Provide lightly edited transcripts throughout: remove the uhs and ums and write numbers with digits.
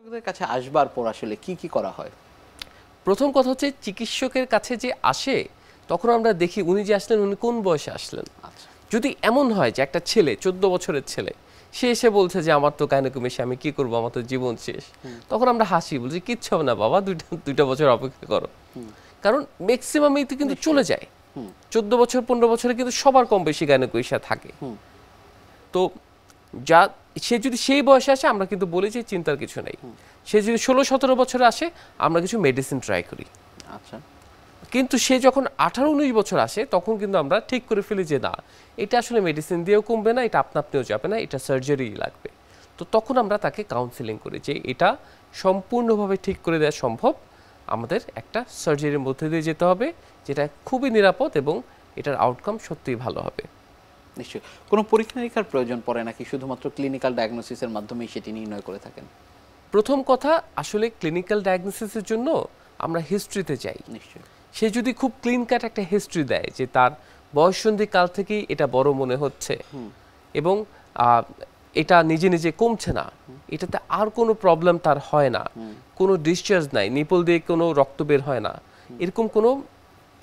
চিকিৎসকদের কাছে আসবার পর আসলে কি করা হয়? প্রথম কথা হচ্ছে চিকিৎসকের কাছে যে আসে তখন আমরা দেখি উনি যে আসলেন উনি কোন বয়সে আসলেন। আচ্ছা। যদি এমন হয় যে একটা ছেলে 14 বছরের ছেলে সে এসে বলছে যে আমার তো গাইনোকমেশিয়া, আমি কি করবো, আমার তো জীবন শেষ, তখন আমরা হাসি বলছি কিচ্ছু হবে না বাবা, দুইটা বছর অপেক্ষা করো। কারণ ম্যাক্সিমামই তো কিন্তু চলে যায়। 14 বছর 15 বছরে কিন্তু সবার কম বেশি গাইনোকমেশিয়া থাকে। তো যা সে যদি সেই বয়সে আসে আমরা কিন্তু বলি যে চিন্তার কিছু নেই। সে যদি 16-17 বছরে আসে আমরা কিছু মেডিসিন ট্রাই করি। আচ্ছা। কিন্তু সে যখন 18-19 বছর আসে তখন কিন্তু আমরা ঠিক করে ফেলি যে না, এটা আসলে মেডিসিন দিয়েও কমবে না, এটা আপনা আপনিও যাবে না, এটা সার্জারি লাগবে। তো তখন আমরা তাকে কাউন্সেলিং করি যে এটা সম্পূর্ণভাবে ঠিক করে দেওয়া সম্ভব, আমাদের একটা সার্জারির মধ্যে দিয়ে যেতে হবে যেটা খুবই নিরাপদ এবং এটার আউটকাম সত্যিই ভালো হবে। নিশ্চয়ই। কোনো পরীক্ষা নিরীক্ষার প্রয়োজন পড়ে নাকি শুধুমাত্র ক্লিনিক্যাল ডায়াগনোসিসের মাধ্যমেই সেটি নির্ণয় করে থাকেন? প্রথম কথা আসলে ক্লিনিক্যাল ডায়াগনোসিসের জন্য আমরা হিস্ট্রিতে যাই। নিশ্চয়ই। সে যদি খুব ক্লিন কাট একটা হিস্ট্রি দেয় যে তার বয়ঃসন্ধি কাল থেকেই এটা বড় মনে হচ্ছে এবং এটা নিজে নিজে কমছে না, এটাতে আর কোনো প্রবলেম তার হয় না, কোনো ডিসচার্জ নাই, নিপল দিয়ে কোনো রক্ত বের হয় না, এরকম কোনো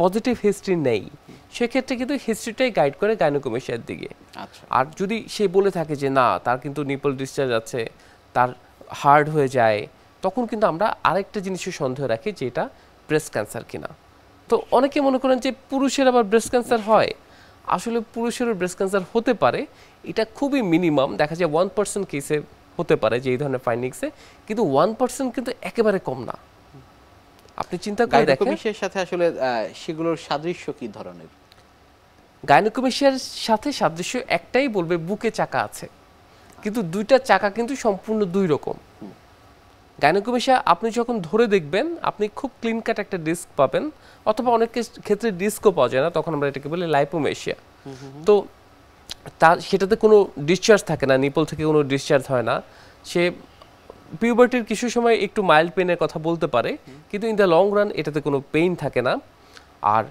পজিটিভ হিস্ট্রি নেই, সেক্ষেত্রে কিন্তু হিস্ট্রিটাই গাইড করে গাইনোকমেশিয়ার দিকে। আচ্ছা। আর যদি সে বলে থাকে যে না তার কিন্তু নিপল ডিসচার্জ আছে, তার হার্ড হয়ে যায়, তখন কিন্তু আমরা আরেকটা জিনিসের সন্দেহ রাখি যে এটা ব্রেস্ট ক্যান্সার কিনা। তো অনেকে মনে করেন যে পুরুষের আবার ব্রেস্ট ক্যান্সার হয়, আসলে পুরুষেরও ব্রেস্ট ক্যান্সার হতে পারে, এটা খুবই মিনিমাম, দেখা যায় 1% কেসে হতে পারে যে এই ধরনের ফাইন্ডিংসে, কিন্তু 1% কিন্তু একেবারে কম না। আপনি চিন্তা করে দেখেন গাইনোকমেশিয়ার সাথে আসলে সেগুলোর সাদৃশ্য কি ধরনের? গাইনোকমেশিয়ার সাথে সাদৃশ্য একটাই, বলবে বুকে চাকা আছে, কিন্তু দুইটা চাকা কিন্তু সম্পূর্ণ দুই রকম। গাইনোকমেশিয়া আপনি যখন ধরে দেখবেন আপনি খুব ক্লিন কাট একটা ডিস্ক পাবেন, অথবা অনেক ক্ষেত্রে ডিস্কও পাওয়া যায় না, তখন আমরা এটাকে বলি লাইপোমেশিয়া। তো তার সেটাতে কোনো ডিসচার্জ থাকে না, নিপল থেকে কোনো ডিসচার্জ হয় না, সে পিউবার্টির কিছু সময় একটু মাইল্ড পেইনের কথা বলতে পারে, কিন্তু ইন দ্য লং রান এটাতে কোনো পেইন থাকে না। আর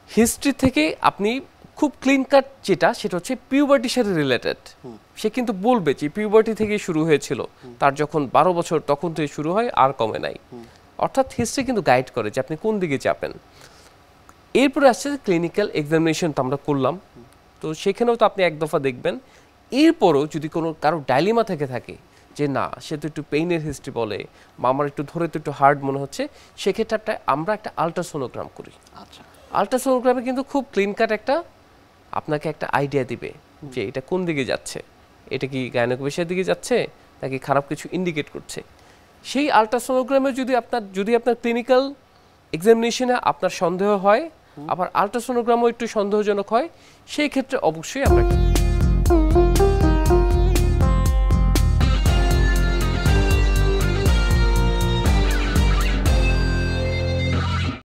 হিস্ট্রি থেকে আপনি খুব ক্লিন কাট যেটা, সেটা হচ্ছে পিউবার্টির সাথে রিলেটেড। সে কিন্তু বলবে যে পিউবার্টি থেকেই শুরু হয়েছিল, তার যখন 12 বছর তখন থেকে শুরু হয় আর কমে নাই। অর্থাৎ হিস্ট্রি কিন্তু গাইড করে যে আপনি কোন দিকে যাবেন। এরপরে আসছে ক্লিনিক্যাল এক্সামিনেশন, তো আমরা করলাম, তো সেখানেও তো আপনি এক দফা দেখবেন। এরপরও যদি কোনো কারো ডাইলেমা থেকে থাকে যে না সে তো একটু পেইনের হিস্ট্রি বলে বা আমার একটু ধরে তো একটু হার্ড মনে হচ্ছে, সেক্ষেত্রে আমরা একটা আলট্রাসোনোগ্রাম করি। আচ্ছা। আলট্রাসোনোগ্রামে কিন্তু খুব ক্লিন কাট একটা আপনাকে একটা আইডিয়া দিবে যে এটা কোন দিকে যাচ্ছে, এটা কি গাইনোকমেশিয়ার দিকে যাচ্ছে নাকি খারাপ কিছু ইন্ডিকেট করছে। সেই আলট্রাসোনোগ্রামে যদি আপনার ক্লিনিক্যাল এক্সামিনেশনে আপনার সন্দেহ হয়, আবার আলট্রাসোনোগ্রামও একটু সন্দেহজনক হয়, সেই ক্ষেত্রে অবশ্যই আমরা